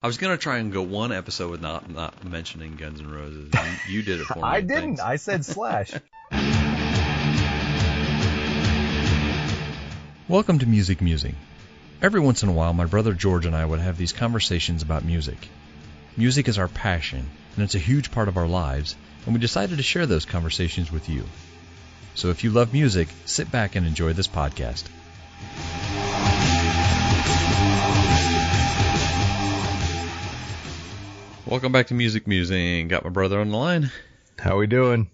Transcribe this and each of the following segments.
I was going to try and go one episode with not mentioning Guns N' Roses. You did it for me. I didn't. Thanks. I said Slash. Welcome to Musing. Every once in a while, my brother George and I would have these conversations about music. Music is our passion, and it's a huge part of our lives, and we decided to share those conversations with you. So if you love music, sit back and enjoy this podcast. Welcome back to Musing. Got my brother on the line. How we doing?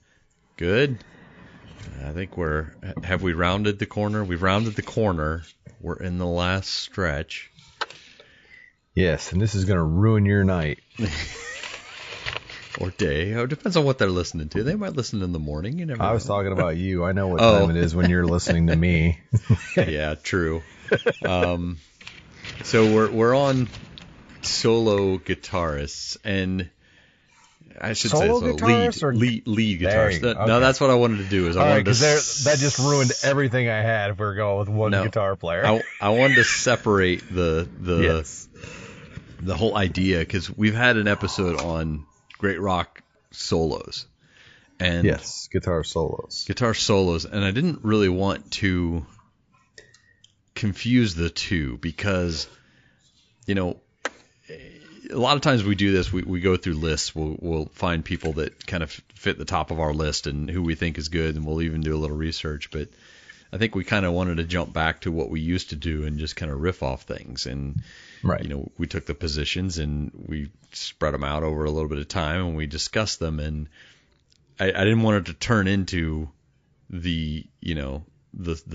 Good. I think have we rounded the corner? We've rounded the corner. We're in the last stretch. Yes, and this is going to ruin your night. Or day. It depends on what they're listening to. They might listen in the morning. You never know. I was talking about you. I know what time it is when you're listening to me. Yeah, true. So we're on solo guitarists, and I should solo say guitarists or lead guitarists. Okay. No, that's what I wanted to do. Is I wanted to that just ruined everything I had. If we're going with one guitar player, I wanted to separate the yes. the whole idea, because we've had an episode on great rock solos, and yes, guitar solos, and I didn't really want to confuse the two, because a lot of times we do this, we go through lists, we'll find people that kind of fit the top of our list and who we think is good, and we'll even do a little research. But I think we kind of wanted to jump back to what we used to do and just kind of riff off things. And right. We took the positions and we spread them out over a little bit of time, and we discussed them. And I didn't want it to turn into the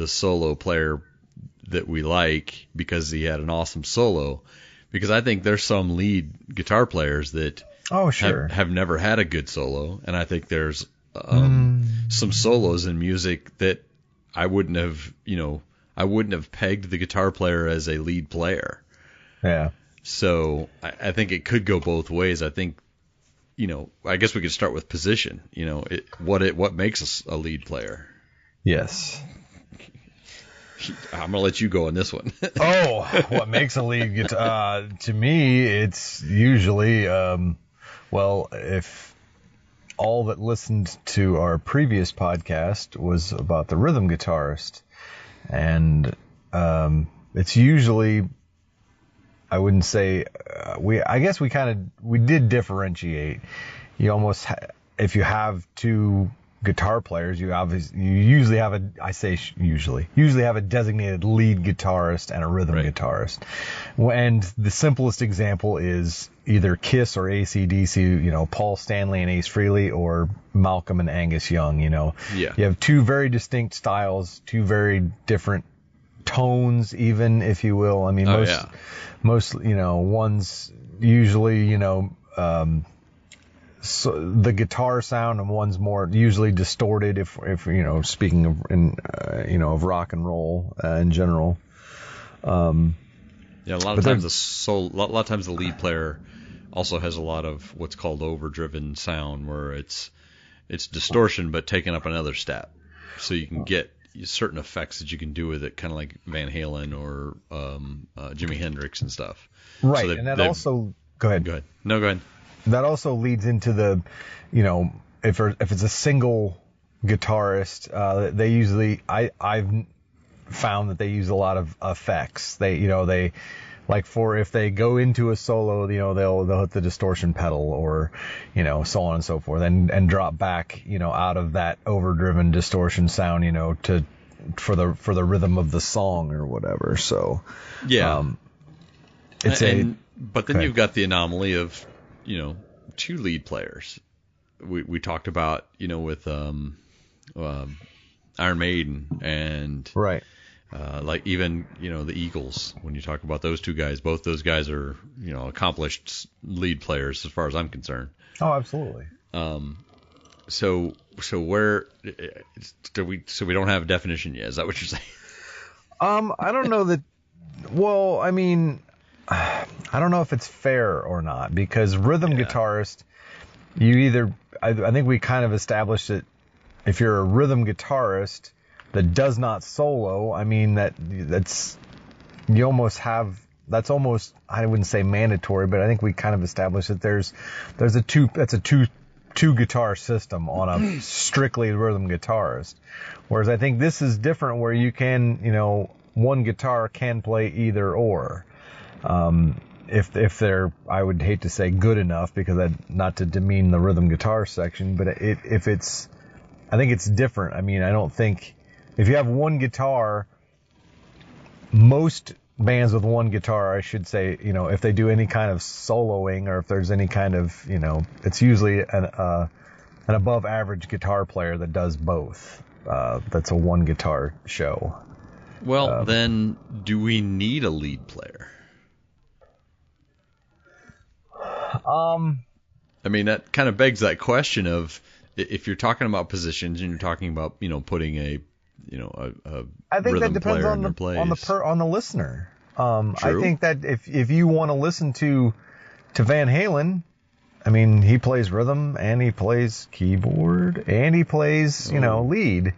solo player that we like because he had an awesome solo. Because I think there's some lead guitar players that have never had a good solo, and I think there's some solos in music that I wouldn't have pegged the guitar player as a lead player. Yeah. So I think it could go both ways. I think, I guess we could start with position. What makes us a lead player? Yes. I'm going to let you go on this one. What makes a lead guitar? To me, it's usually, if all that listened to our previous podcast was about the rhythm guitarist, and it's usually, I wouldn't say, I guess we did differentiate. You almost, if you have two guitar players, you usually have a designated lead guitarist and a rhythm guitarist. And the simplest example is either Kiss or AC/DC, Paul Stanley and Ace Frehley, or Malcolm and Angus Young. Yeah. You have two very distinct styles, two very different tones, even, if you will. I mean, most one's usually so the guitar sound, and one's more usually distorted. If speaking of rock and roll in general. A lot of times the lead player also has a lot of what's called overdriven sound, where it's distortion but taken up another step, so you can get certain effects that you can do with it, kind of like Van Halen or Jimi Hendrix and stuff. Right, so and that also go ahead. No, go ahead. That also leads into the, if it's a single guitarist, they usually, I've found that they use a lot of effects. They like, for if they go into a solo, they'll hit the distortion pedal, or, so on and so forth, and drop back, out of that overdriven distortion sound, for the rhythm of the song or whatever. So yeah, but then okay. You've got the anomaly of two lead players. We talked about with Iron Maiden and right, like even the Eagles. When you talk about those two guys, both those guys are accomplished lead players as far as I'm concerned. Oh, absolutely. So where do we? So we don't have a definition yet. Is that what you're saying? I don't know that. Well, I mean, I don't know if it's fair or not, because rhythm guitarist, I think we kind of established it. If you're a rhythm guitarist that does not solo, I mean, that's you almost have that's almost, I wouldn't say mandatory, but I think we kind of established that there's a two guitar system on a strictly rhythm guitarist. Whereas I think this is different, where you can, one guitar can play either or. If they're, I would hate to say good enough, because not to demean the rhythm guitar section, but I think it's different. I mean, I don't think, if you have one guitar, most bands with one guitar, I should say, if they do any kind of soloing, or if there's any kind of, it's usually an above average guitar player that does both. That's a one guitar show. Well, then do we need a lead player? I mean, that kind of begs that question of, if you're talking about positions and you're talking about, putting a I think that depends on the listener. I think that if you want to listen to Van Halen, I mean, he plays rhythm and he plays keyboard and he plays, lead.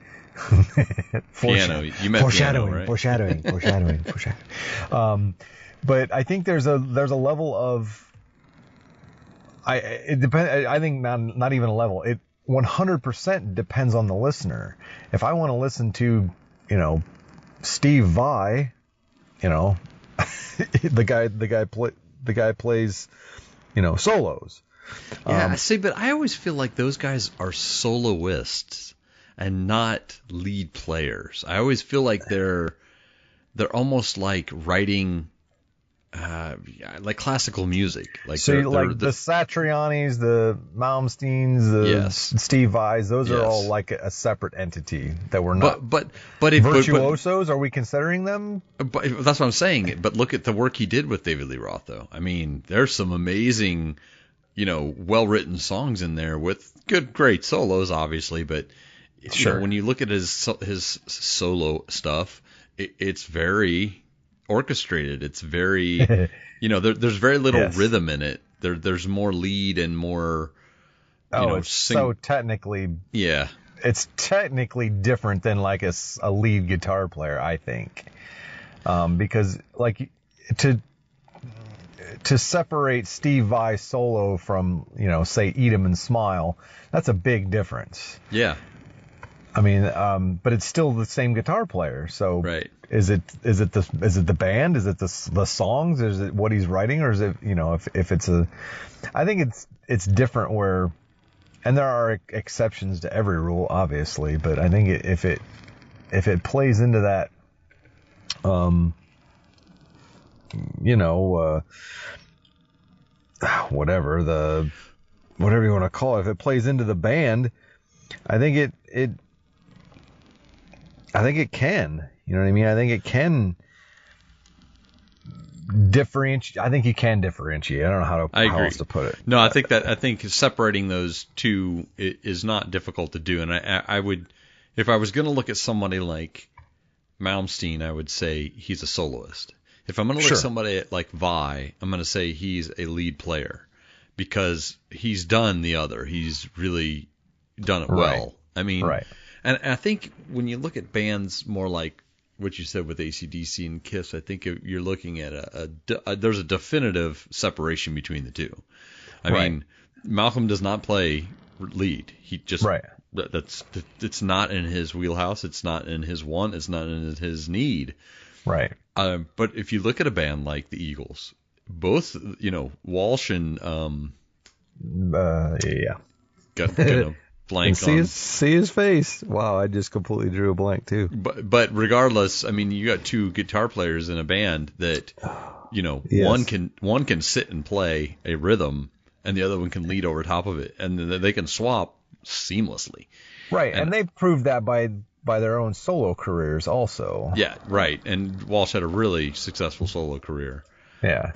Piano. You meant piano, right? Foreshadowing. But I think there's a level of, it depends. I think not even a level. It 100% depends on the listener. If I want to listen to, Steve Vai, the guy plays, solos. Yeah, see, but I always feel like those guys are soloists and not lead players. I always feel like they're almost like writing, like classical music. Like, so the Satrianis, the Malmsteens, the Steve Vais, those are all like a separate entity that we're not. But virtuosos, are we considering them? But that's what I'm saying. But look at the work he did with David Lee Roth, though. I mean, there's some amazing, well-written songs in there with great solos, obviously. But when you look at his solo stuff, it's very orchestrated. It's very, there's very little rhythm in it. There's more lead and more, so technically, it's technically different than like a lead guitar player, I think, because like to separate Steve Vai solo from, say Eat 'Em and Smile, that's a big difference. Yeah. I mean, but it's still the same guitar player. So right. Is it the band? Is it the songs? Is it what he's writing? Or is it, if it's I think it's different where, and there are exceptions to every rule, obviously, but I think if it plays into that, whatever you want to call it, if it plays into the band, I think it can. You know what I mean? I think it can differentiate. I think you can differentiate. I don't know how else to put it. No, I think separating those two is not difficult to do. And I would, if I was going to look at somebody like Malmsteen, I would say he's a soloist. If I'm going to look at somebody like Vai, I'm going to say he's a lead player, because he's done the other. He's really done it well. I mean, and I think when you look at bands more like what you said with AC/DC and Kiss, I think you're looking at there's a definitive separation between the two. I mean, Malcolm does not play lead. He just it's not in his wheelhouse. It's not in his want. It's not in his need. Right. But if you look at a band like the Eagles, both Walsh and got blank and see his face. Wow, I just completely drew a blank too. But regardless, I mean, you got two guitar players in a band that one can sit and play a rhythm and the other one can lead over top of it, and they can swap seamlessly. Right, and they proved that by their own solo careers also. Yeah, right. And Walsh had a really successful solo career. Yeah.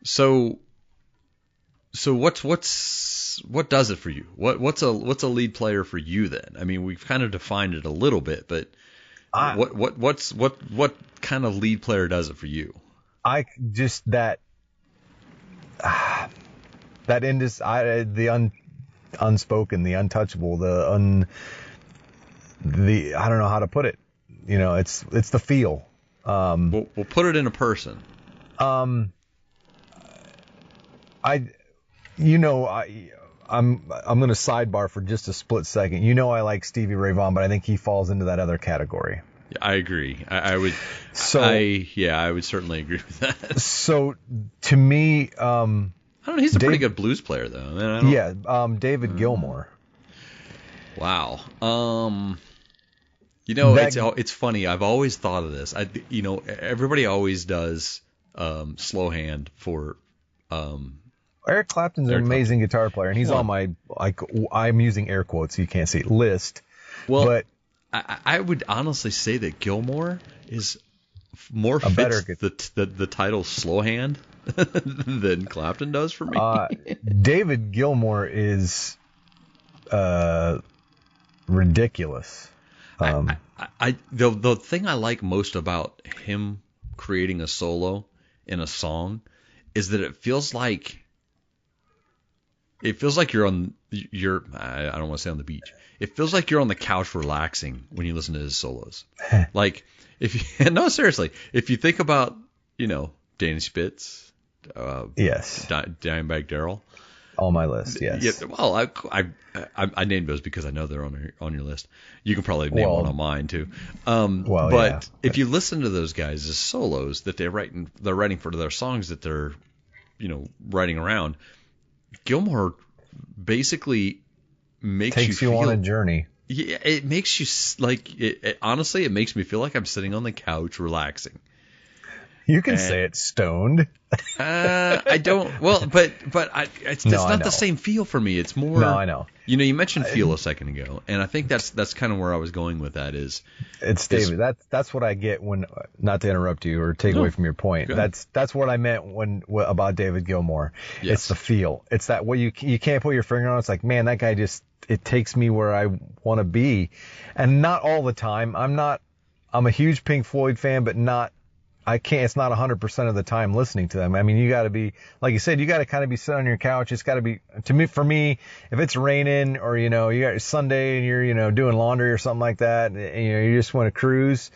So what does it for you? What's a lead player for you then? I mean, we've kind of defined it a little bit, but what kind of lead player does it for you? I just the unspoken, the untouchable, I don't know how to put it. It's the feel. We'll put it in a person. I'm going to sidebar for just a split second. I like Stevie Ray Vaughan, but I think he falls into that other category. I agree. I would. So I would certainly agree with that. So to me, I don't know. He's a pretty good blues player, though. David Gilmour. Wow. It's funny. I've always thought of this. Everybody always does slow hand for. Eric Clapton's an amazing guitar player, and he's on my I'm using air quotes so you can't see list. Well, but I would honestly say that Gilmour is more fits the title slow hand than Clapton does for me. David Gilmour is ridiculous. The thing I like most about him creating a solo in a song is that it feels like you're on I don't want to say on the beach. It feels like you're on the couch relaxing when you listen to his solos. Like seriously, if you think about, Danny Spitz, yes, Dimebag Darrell, on my list, yes. Yeah, well, I named those because I know they're on your list. You can probably name one on mine too. If you listen to those guys' solos that they're writing for their songs that they're, writing around, Gilmour basically takes you on a journey. Yeah, it makes you honestly, it makes me feel like I'm sitting on the couch relaxing. You can say it's stoned. I don't. Well, but it's not the same feel for me. It's more. No, I know. You mentioned feel a second ago, and I think that's kind of where I was going with that. David. That's what I get when. Not to interrupt you or take away from your point. That's what I meant about David Gilmour. Yes. It's the feel. It's that what you can't put your finger on. It's like, man, that guy it takes me where I want to be, and not all the time. I'm a huge Pink Floyd fan, but not. It's not 100% of the time listening to them. I mean, you got to be, like you said, you got to kind of be sitting on your couch. It's got to be, for me, if it's raining or, you got Sunday and you're, doing laundry or something like that, and, you just want to cruise,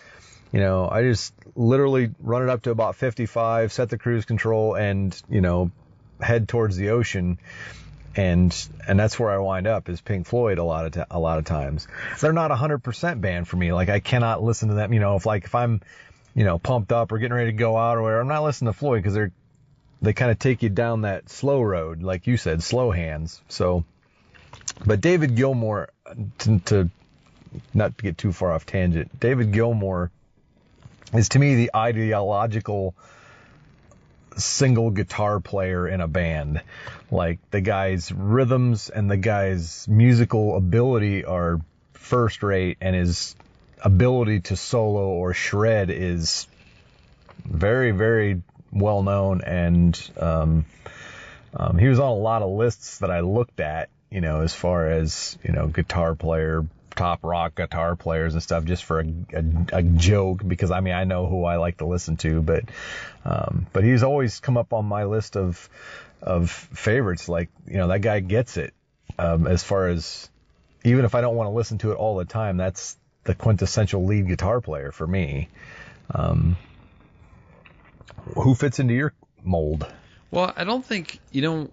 I just literally run it up to about 55, set the cruise control and, head towards the ocean. And that's where I wind up is Pink Floyd a lot of times. They're not 100% band for me. Like I cannot listen to them, if I'm, pumped up or getting ready to go out or whatever. I'm not listening to Floyd because they kind of take you down that slow road, like you said, slow hands. So, but David Gilmour, to not get too far off tangent, David Gilmour is to me the ideological single guitar player in a band. Like the guy's rhythms and the guy's musical ability are first rate, and his ability to solo or shred is very, very well known, and he was on a lot of lists that I looked at, as far as guitar player, top rock guitar players and stuff, just for a joke, because I know who I like to listen to, but he's always come up on my list of favorites. Like, that guy gets it, as far as, even if I don't want to listen to it all the time, that's the quintessential lead guitar player for me. Who fits into your mold? Well, I don't think, as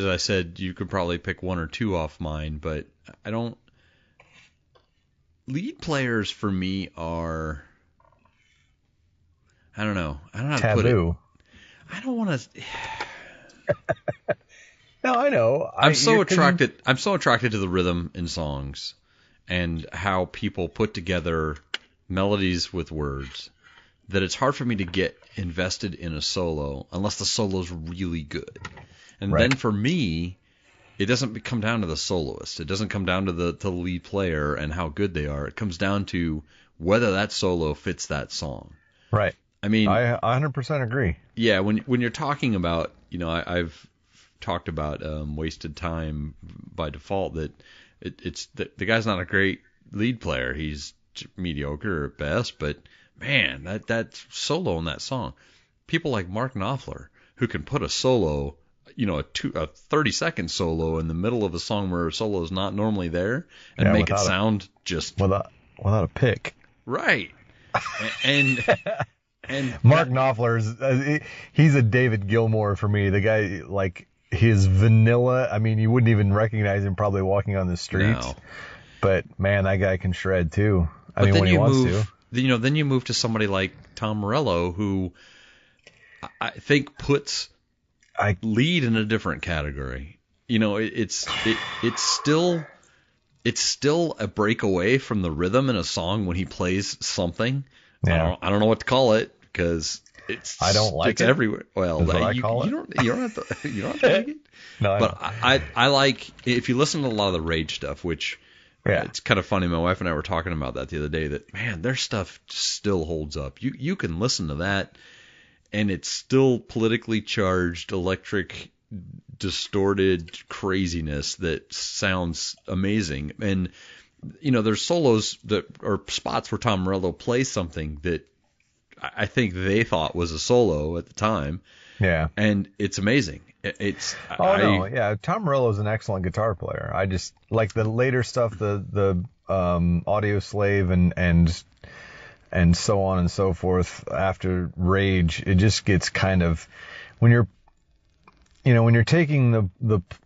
I said, you could probably pick one or two off mine, but I don't. Lead players for me are, I don't know how to put it. I don't want to. No, I know. I'm so attracted to the rhythm in songs and how people put together melodies with words that it's hard for me to get invested in a solo unless the solo's really good. And then for me, it doesn't come down to the soloist. It doesn't come down to the lead player and how good they are. It comes down to whether that solo fits that song. Right. I mean, I 100% agree. Yeah, when you're talking about, I've talked about wasted time by default, that it's the guy's not a great lead player. He's mediocre at best, but man, that solo in that song, people like Mark Knopfler who can put a solo, a 30-second solo in the middle of a song where a solo is not normally there and make it sound just without a pick. Right. And Mark Knopfler's he's a David Gilmour for me. The guy, like, his vanilla. I mean, you wouldn't even recognize him probably walking on the streets. No. But man, that guy can shred too. But then when he wants to. Then you move to somebody like Tom Morello, who I think puts lead in a different category. It's still a break away from the rhythm in a song when he plays something. Yeah. I don't know what to call it because I don't like it's it. Everywhere. Well, you don't have to like it. No, but I like, if you listen to a lot of the Rage stuff, which it's kind of funny. My wife and I were talking about that the other day. That, man, their stuff still holds up. You can listen to that, and it's still politically charged, electric, distorted craziness that sounds amazing. And there's solos or spots where Tom Morello plays something that I think they thought was a solo at the time. Yeah. And it's amazing. Tom Morello's an excellent guitar player. I just like the later stuff, the Audio Slave and so on and so forth after Rage. It just gets kind of, when you're taking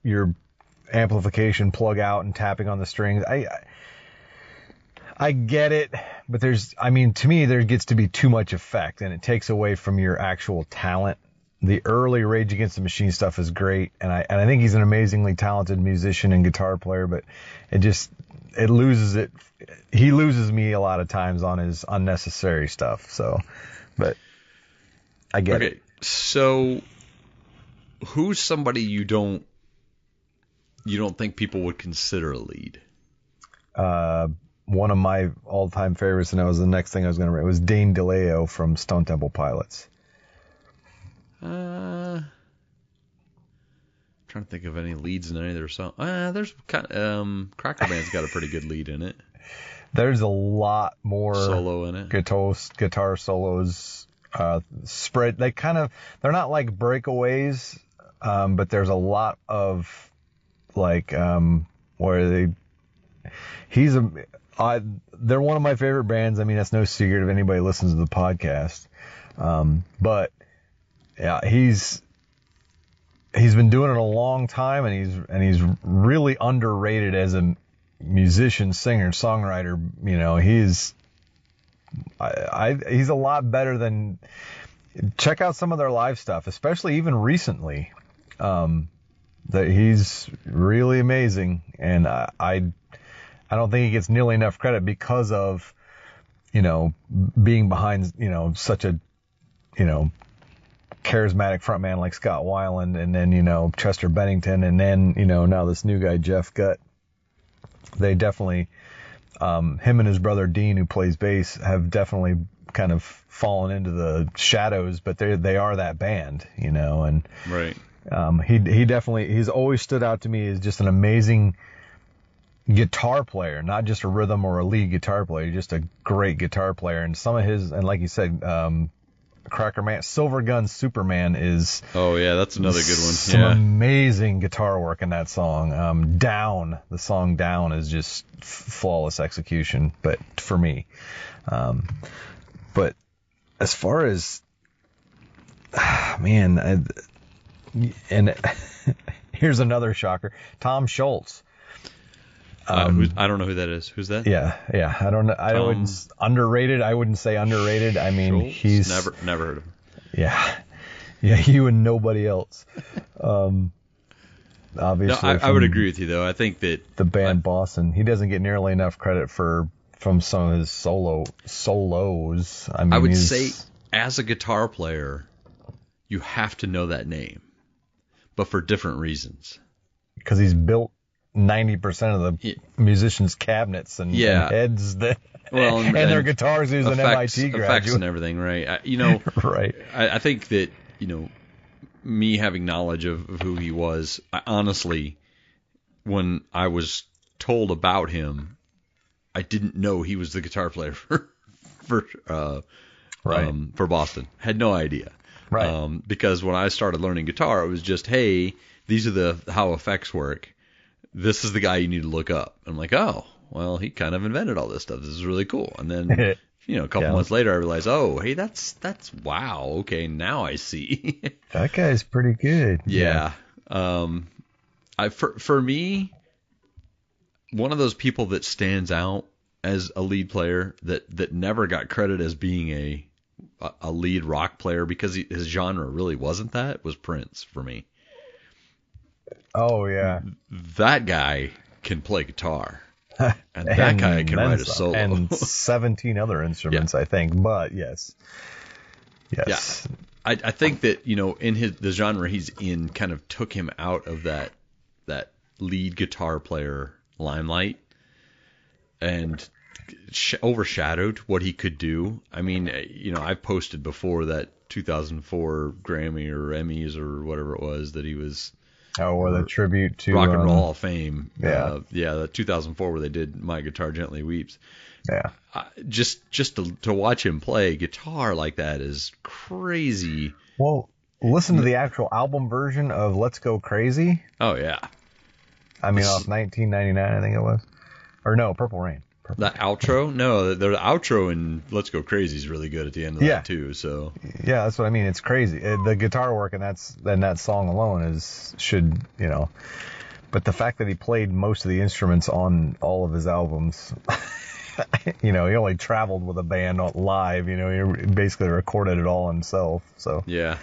your amplification plug out and tapping on the strings, I get it, but to me, there gets to be too much effect, and it takes away from your actual talent. The early Rage Against the Machine stuff is great, and I think he's an amazingly talented musician and guitar player, but it loses it. He loses me a lot of times on his unnecessary stuff. So, but I get it. So who's somebody you don't think people would consider a lead? One of my all-time favorites, and that was the next thing I was going to write, was Dane DeLeo from Stone Temple Pilots. Trying to think of any leads in any of their songs. There's Cracker Band's got a pretty good lead in it. There's a lot more solo in it. Guitar solos spread. They're not like breakaways, but there's a lot of like where they're one of my favorite bands. I mean, that's no secret if anybody listens to the podcast. But yeah, he's been doing it a long time, and he's really underrated as a musician, singer, songwriter. He's a lot better than. Check out some of their live stuff, especially even recently. That he's really amazing, and I don't think he gets nearly enough credit because of being behind such a charismatic frontman like Scott Weiland, and then Chester Bennington, and then now this new guy Jeff Gutt. They definitely him and his brother Dean, who plays bass, have definitely kind of fallen into the shadows, but they are that band, and right. He's always stood out to me as just an amazing guitar player, not just a rhythm or a lead guitar player, just a great guitar player. And some of his, and like you said, Cracker Man, Silver Gun Superman is. Oh yeah, that's another good one. Some amazing guitar work in that song. Down, the song Down is just flawless execution, but for me. But as far as, and here's another shocker, Tom Schultz. I don't know who that is. Who's that? Yeah. I don't know. I wouldn't underrated. I wouldn't say underrated. I mean, Schultz? He's never heard of him. Yeah. You and nobody else. Obviously, I would agree with you though. I think that the band Boston, he doesn't get nearly enough credit from some of his solos. I mean, I would say as a guitar player, you have to know that name, but for different reasons. Because he's built 90% of the musicians' cabinets and heads and their guitars. He's an MIT graduate. Effects and everything, right? Right. I think that me having knowledge of who he was, I honestly, when I was told about him, I didn't know he was the guitar player for Boston. Had no idea. Right. Because when I started learning guitar, it was just, hey, these are how effects work. This is the guy you need to look up. I'm like, oh, well, he kind of invented all this stuff. This is really cool. And then, a couple months later, I realized, oh, hey, that's wow. Okay, now I see. That guy's pretty good. Yeah. For me, one of those people that stands out as a lead player that never got credit as being a lead rock player because his genre really wasn't that, was Prince for me. Oh, yeah. That guy can play guitar. And that guy can write a solo. And 17 other instruments, I think. But, yes. Yeah. I think that, in the genre he's in kind of took him out of that lead guitar player limelight and overshadowed what he could do. I mean, I've posted before that 2004 Grammy or Emmys or whatever it was that he was. Oh, or the tribute to Rock and Roll Hall of Fame. Yeah. The 2004 where they did My Guitar Gently Weeps. Yeah. Just to watch him play guitar like that is crazy. Well, listen to the actual album version of Let's Go Crazy. Oh, yeah. I mean, off 1999, I think it was. Or no, Purple Rain. That outro? No, the outro in Let's Go Crazy is really good at the end of that, too. So yeah, that's what I mean. It's crazy. The guitar work in that song alone should. But the fact that he played most of the instruments on all of his albums, he only traveled with a band live. He basically recorded it all himself. So yeah,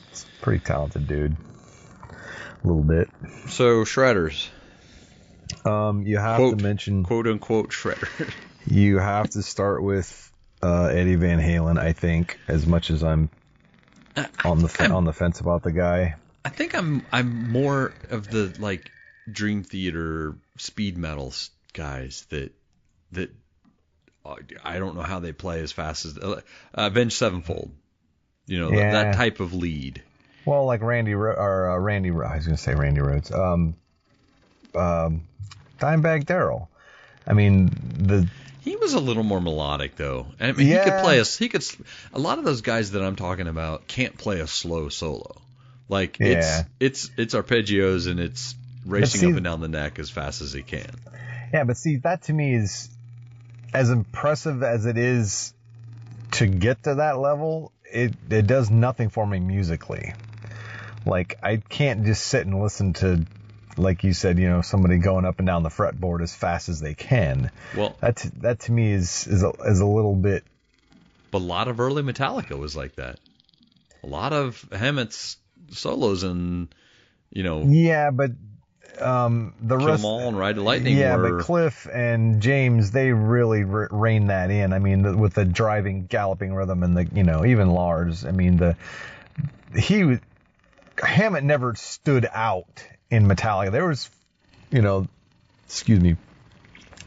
it's a pretty talented dude. A little bit. So shredders. You have to mention quote unquote shredder. You have to start with Eddie Van Halen, I think, as much as I'm on the fence about the guy. I think I'm more of the Dream Theater speed metal guys that I don't know how they play as fast as Avenged Sevenfold. That type of lead. Well, like Randy I was going to say Randy Rhoads. Dimebag Darrell. I mean, he was a little more melodic though. I mean, he could play a lot of those guys that I'm talking about can't play a slow solo. It's arpeggios and it's racing up and down the neck as fast as he can. Yeah, but see, that to me is as impressive as it is to get to that level. It does nothing for me musically. I can't just sit and listen to, like you said, somebody going up and down the fretboard as fast as they can. Well, that to me is a little bit. But a lot of early Metallica was like that. A lot of Hammett's solos and Yeah, but the Kill rest. 'Em All and Ride the Lightning. Yeah, but Cliff and James, they really reined that in. I mean, with the driving, galloping rhythm and even Lars. I mean, Hammett never stood out in Metallica. There was,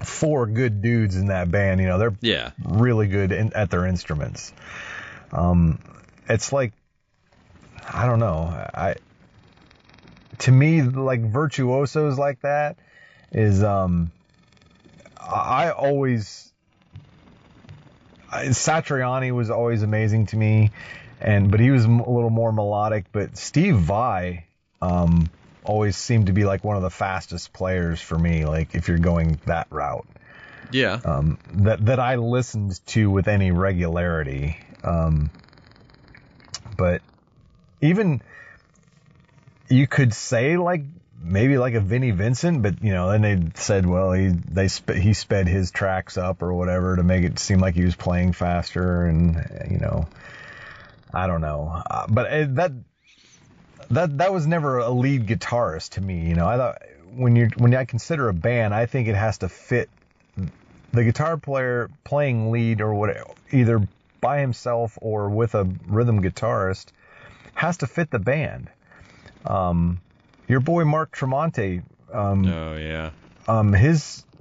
4 good dudes in that band. They're really good at their instruments. It's like, I don't know. To me, virtuosos like that is, Satriani was always amazing to me, but he was a little more melodic. But Steve Vai, always seemed to be one of the fastest players for me. If you're going that route, that I listened to with any regularity. But even you could say maybe a Vinnie Vincent, but then they said, well, he sped his tracks up or whatever to make it seem like he was playing faster, and I don't know, but that was never a lead guitarist to me. I thought when I consider a band, I think it has to fit the guitar player playing lead or whatever, either by himself or with a rhythm guitarist, has to fit the band. Your boy Mark Tremonti.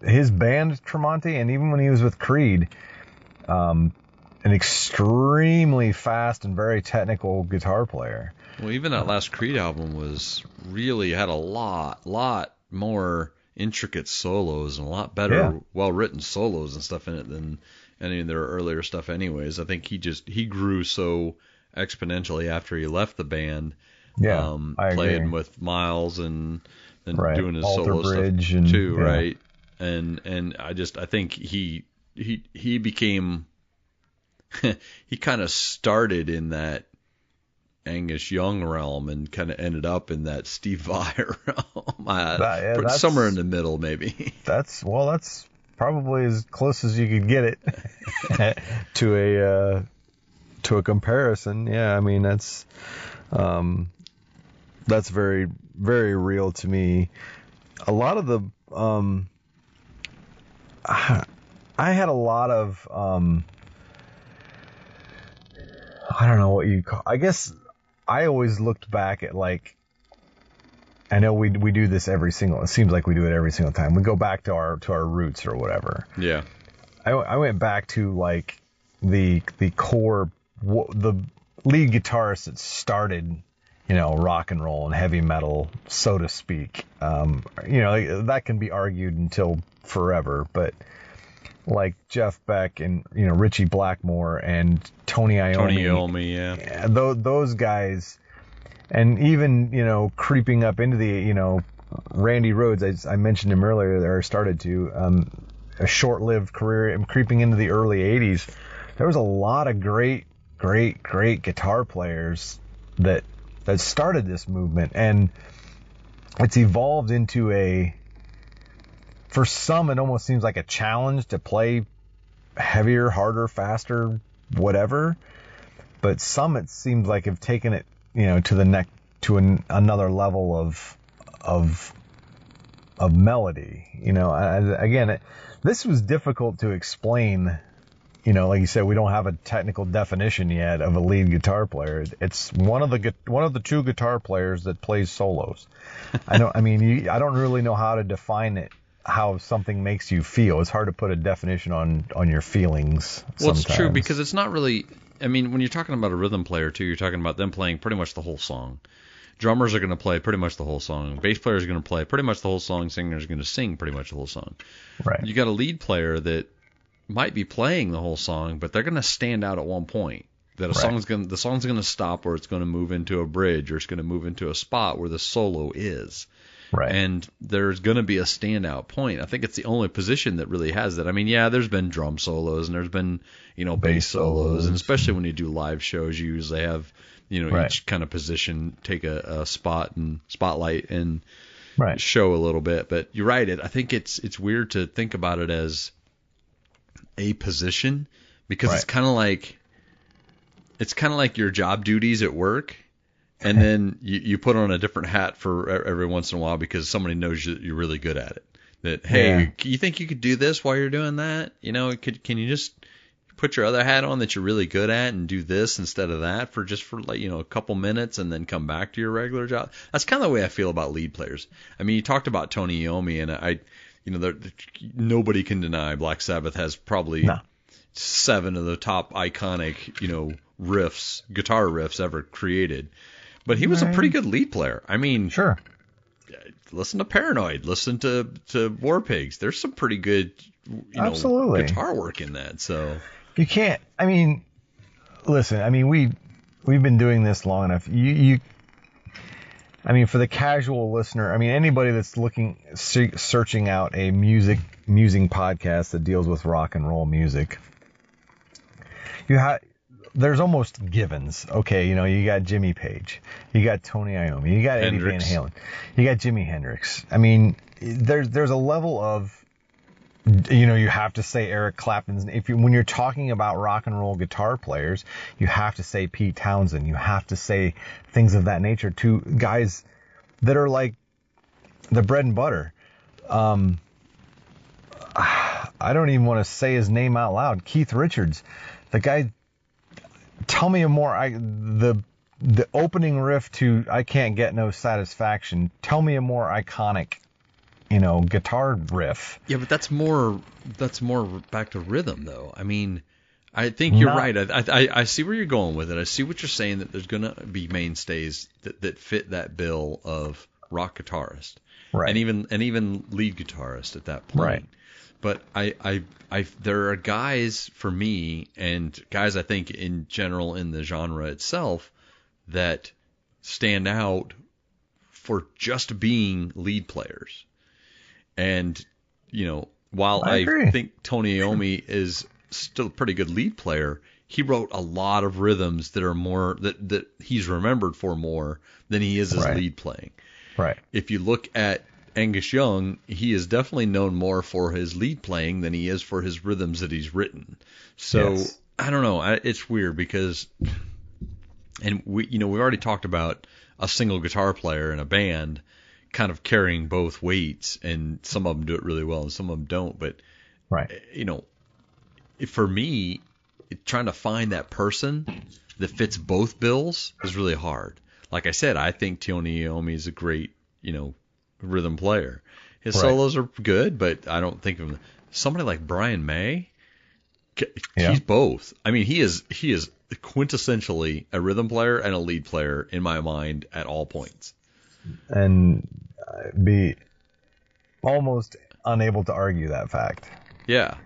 His band Tremonti, and even when he was with Creed, an extremely fast and very technical guitar player. Well, even that last Creed album had a lot more intricate solos and a lot better, well-written solos and stuff in it than any of their earlier stuff anyways. I think he grew so exponentially after he left the band. I playing agree. with Miles and right. doing his Alter solo Bridge stuff too, right? and I think he became he kind of started in that Angus Young realm and kind of ended up in that Steve Vai realm. Somewhere in the middle, maybe. That's probably as close as you could get it to a comparison. Yeah, I mean that's very, very real to me. A lot of the I had a lot of I don't know what you call. I guess I always looked back at, like, I know we do this it seems like we do it every single time. We go back to our roots or whatever. Yeah. I went back to, like, the core, the lead guitarist that started, rock and roll and heavy metal, so to speak. That can be argued until forever, but like Jeff Beck and, Richie Blackmore and Tony Iommi. Yeah. Those guys, and even, creeping up into the, Randy Rhoads, I mentioned him earlier, started to, a short-lived career, and creeping into the early 80s, there was a lot of great guitar players that started this movement, and it's evolved into for some, it almost seems like a challenge to play heavier, harder, faster, whatever. But some, it seems like, have taken it, to another level of melody. Again, this was difficult to explain. Like you said, we don't have a technical definition yet of a lead guitar player. It's one of the two guitar players that plays solos. I don't really know how to define it. How something makes you feel. It's hard to put a definition on your feelings. Well, sometimes. It's true, because it's not really. I mean, when you're talking about a rhythm player too, you're talking about them playing pretty much the whole song. Drummers are going to play pretty much the whole song. Bass players are going to play pretty much the whole song. Singers are going to sing pretty much the whole song. Right. You got a lead player that might be playing the whole song, but they're going to stand out at one point. That the song's going to stop, or it's going to move into a bridge, or it's going to move into a spot where the solo is. Right. And there's going to be a standout point. I think it's the only position that really has that. I mean, yeah, there's been drum solos and there's been, bass solos, and especially when you do live shows, you usually have, each kind of position take a spot and spotlight and show a little bit. But you're right. I think it's weird to think about it as a position, because it's kind of like your job duties at work. And then you put on a different hat for every once in a while because somebody knows you're really good at it. That, hey, you think you could do this while you're doing that? Can you just put your other hat on that you're really good at and do this instead of that for like, a couple minutes and then come back to your regular job? That's kind of the way I feel about lead players. I mean, you talked about Tony Iommi, and nobody can deny Black Sabbath has probably 7 of the top iconic, guitar riffs ever created. But he was a pretty good lead player. I mean, sure. Listen to Paranoid. Listen to War Pigs. There's some pretty good, guitar work in that. So you can't. I mean, listen. I mean, we've been doing this long enough. I mean, for the casual listener, I mean, anybody that's searching out a musing podcast that deals with rock and roll music, there's almost givens. Okay, you got Jimmy Page, you got Tony Iommi, you got Hendrix. Eddie Van Halen, you got Jimi Hendrix. I mean, there's a level of, you have to say Eric Clapton's. When you're talking about rock and roll guitar players, you have to say Pete Townsend. You have to say things of that nature to guys that are like the bread and butter. I don't even want to say his name out loud. Keith Richards, the guy. Tell me the opening riff to I Can't Get No Satisfaction. Tell me a more iconic, guitar riff. Yeah, but that's more back to rhythm, though. I mean, I think you're right. I see where you're going with it. I see what you're saying, that there's going to be mainstays that fit that bill of rock guitarist, right? And even lead guitarist at that point, right? But there are guys for me, and guys I think in general in the genre itself, that stand out for just being lead players. And while I I agree. think Tony Iommi is still a pretty good lead player, he wrote a lot of rhythms that are more that he's remembered for more than he is his Right. lead playing. Right. If you look at Angus Young, he is definitely known more for his lead playing than he is for his rhythms that he's written. So Yes. I don't know. It's weird because, and we already talked about a single guitar player in a band kind of carrying both weights, and some of them do it really well and some of them don't. But Right. For me, trying to find that person that fits both bills is really hard. Like I said, I think Tony Iommi is a great, rhythm player. His Right. solos are good, but I don't think of him. Somebody like Brian May, Yeah. he's both. I mean, he is quintessentially a rhythm player and a lead player in my mind at all points. And be almost unable to argue that fact. Yeah.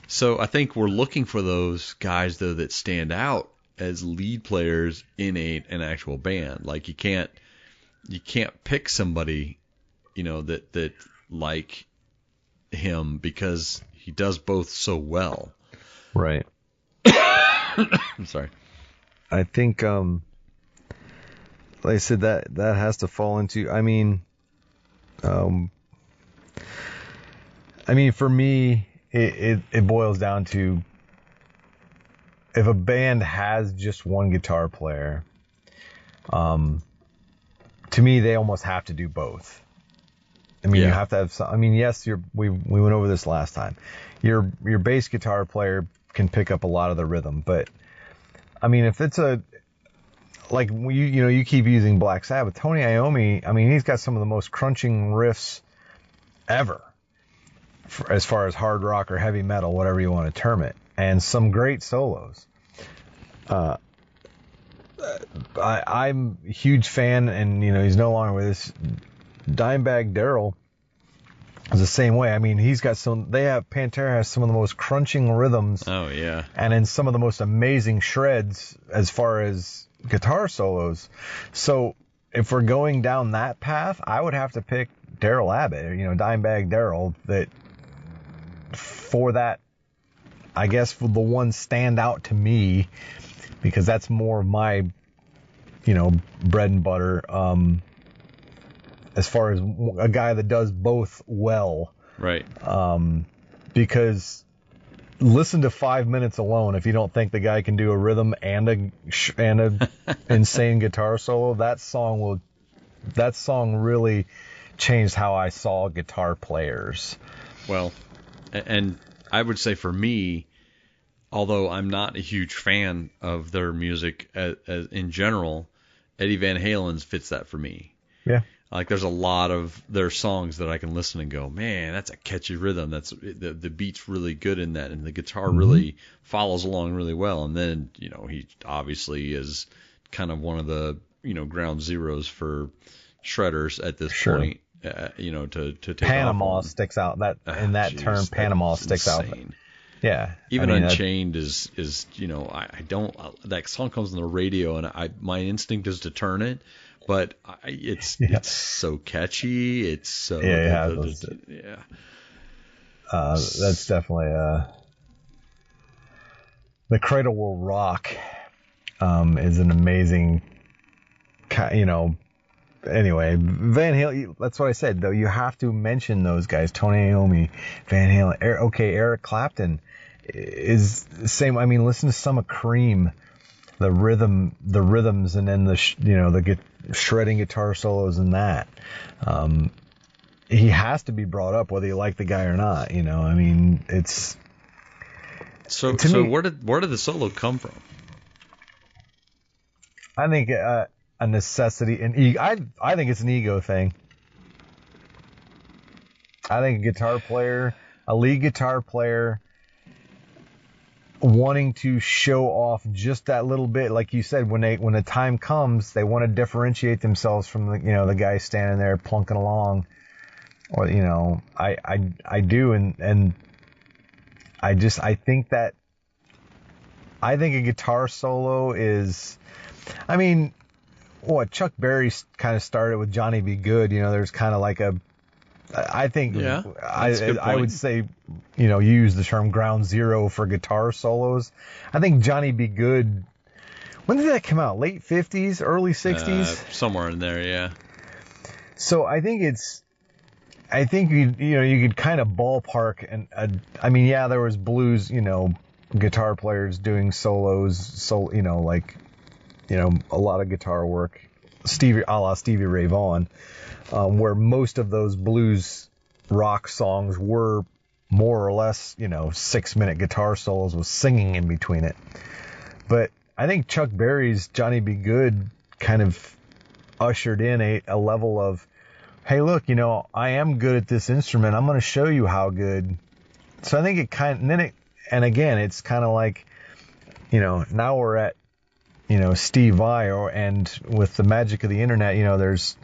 So I think we're looking for those guys though that stand out as lead players in an actual band. Like you can't pick somebody, that like him because he does both so well. Right. I'm sorry. I think, like I said, that has to fall into. I mean, for me, it boils down to if a band has just one guitar player. To me, they almost have to do both. I mean, Yeah. you have to have some. I mean, yes, we went over this last time. Your bass guitar player can pick up a lot of the rhythm, but I mean, if it's like you keep using Black Sabbath, Tony Iommi, I mean, he's got some of the most crunching riffs ever, as far as hard rock or heavy metal, whatever you want to term it, and some great solos. I'm a huge fan, and he's no longer with us. Dimebag Darrell is the same way. I mean, Pantera has some of the most crunching rhythms. Oh yeah. And in some of the most amazing shreds as far as guitar solos. So if we're going down that path, I would have to pick Darrell Abbott, Dimebag Darrell, that for that, I guess, for the one stand out to me, because that's more of my, bread and butter, as far as a guy that does both well. Right. Because listen to 5 minutes alone. If you don't think the guy can do a rhythm and a insane guitar solo, that song really changed how I saw guitar players. Well, and I would say for me, although I'm not a huge fan of their music as in general, Eddie Van Halen's fits that for me. Yeah. Like there's a lot of their songs that I can listen and go, man, that's a catchy rhythm. That's the beat's really good in that, and the guitar really follows along really well. And then he obviously is kind of one of the ground zeros for shredders at this point. To take Panama off sticks out term. Panama sticks insane. out. Yeah. Even Unchained is I don't that song comes on the radio and my instinct is to turn it, but it's so catchy. It's so that's definitely The Cradle Will Rock is an amazing Anyway, Van Halen, that's what I said, though. You have to mention those guys. Tony Iommi, Van Halen. Eric Clapton is the same. I mean, listen to some of Cream, the rhythms, and then the shredding guitar solos in that. He has to be brought up whether you like the guy or not. I mean, it's... So where did the solo come from? I think... a necessity, I think it's an ego thing. I think a lead guitar player wanting to show off just that little bit, like you said, when the time comes, they want to differentiate themselves from the guy standing there plunking along, or I do, and I think a guitar solo is, I mean, Chuck Berry kind of started with Johnny Be Good. There's kind of like a I think Yeah, that's a good I would point. say, you use the term ground zero for guitar solos. I think Johnny Be Good. When did that come out? Late 50s, early 60s? Somewhere in there, yeah. So I think you could kind of ballpark and there was blues, guitar players doing solos, a lot of guitar work, a la Stevie Ray Vaughan, where most of those blues rock songs were more or less, 6-minute guitar solos with singing in between it. But I think Chuck Berry's Johnny Be Good kind of ushered in a level of, hey, look, I am good at this instrument. I'm going to show you how good. So I think it's kind of like, now we're at, Steve Vai, and with the magic of the internet, there's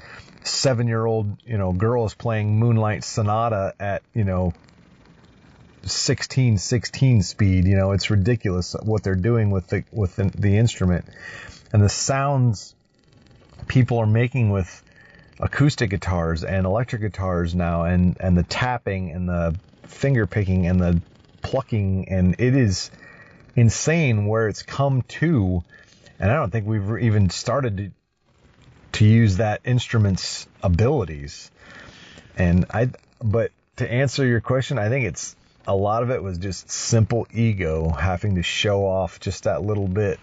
7-year-old, girls playing Moonlight Sonata at, 16/16 speed. It's ridiculous what they're doing with the instrument, and the sounds people are making with acoustic guitars and electric guitars now, and the tapping and the finger picking and the plucking, and it is insane where it's come to. And I don't think we've even started to use that instrument's abilities. But to answer your question, I think a lot of it was just simple ego having to show off just that little bit.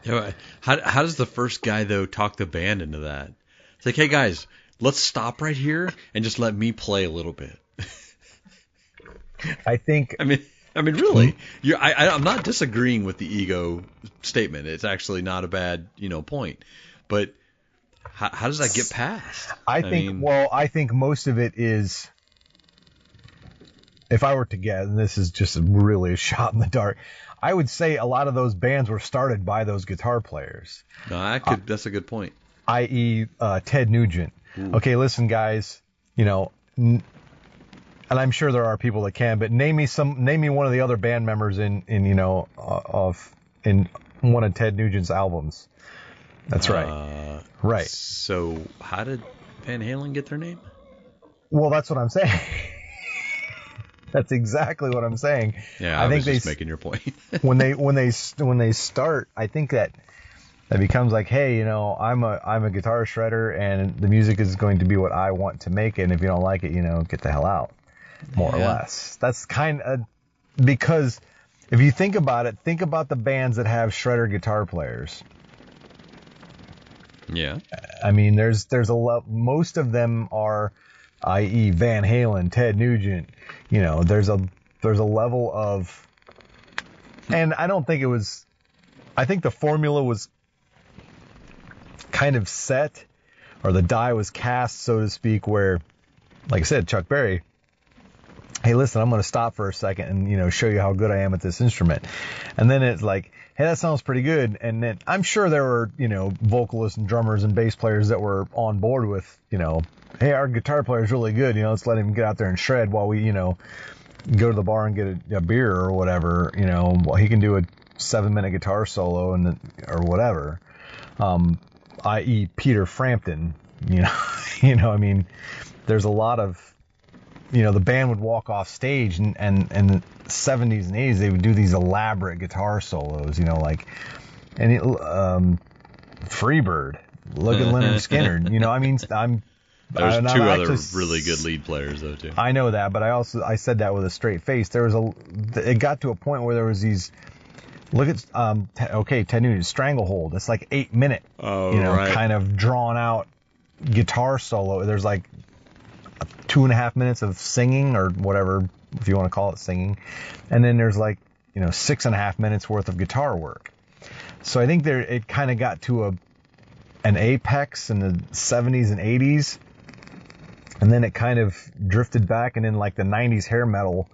Yeah, how does the first guy though talk the band into that? It's like, hey guys, let's stop right here and just let me play a little bit. I think. I mean, really, I'm not disagreeing with the ego statement. It's actually not a bad, point. But how does that get past? I think most of it is. If I were to guess, and this is just really a shot in the dark, I would say a lot of those bands were started by those guitar players. No, that's a good point. I.e., Ted Nugent. Ooh. Okay, listen, guys, and I'm sure there are people that can, but name me one of the other band members in one of Ted Nugent's albums. That's right. Right. So how did Van Halen get their name? Well, that's what I'm saying. That's exactly what I'm saying. Yeah, I was just making your point. when they start, I think that becomes like, hey, I'm a guitar shredder, and the music is going to be what I want to make it. And if you don't like it, get the hell out, more or less. That's kind of because if you think about it, think about the bands that have shredder guitar players. Yeah. I mean, there's a lot. Most of them are, i.e., Van Halen, Ted Nugent. There's a level of, and I don't think it was. I think the formula was kind of set, or the die was cast, so to speak, where, like I said, Chuck Berry, hey, listen, I'm going to stop for a second and, show you how good I am at this instrument. And then it's like, hey, that sounds pretty good. And then I'm sure there were, vocalists and drummers and bass players that were on board with, hey, our guitar player's really good. Let's let him get out there and shred while we, go to the bar and get a beer or whatever, while he can do a 7-minute guitar solo or whatever. I.e. Peter Frampton, I mean, there's a lot of, the band would walk off stage and the 70s and 80s, they would do these elaborate guitar solos, Freebird, look at Leonard Skinner, There's two other really good lead players though too. I know that, but I said that with a straight face. It got to a point where there was these. Look at Ted Nugent's Stranglehold. It's like 8-minute, kind of drawn out guitar solo. There's like 2.5 minutes of singing or whatever, if you want to call it singing, and then there's like 6.5 minutes worth of guitar work. So I think it kind of got to an apex in the 70s and 80s, and then it kind of drifted back, and in like the 90s hair metal,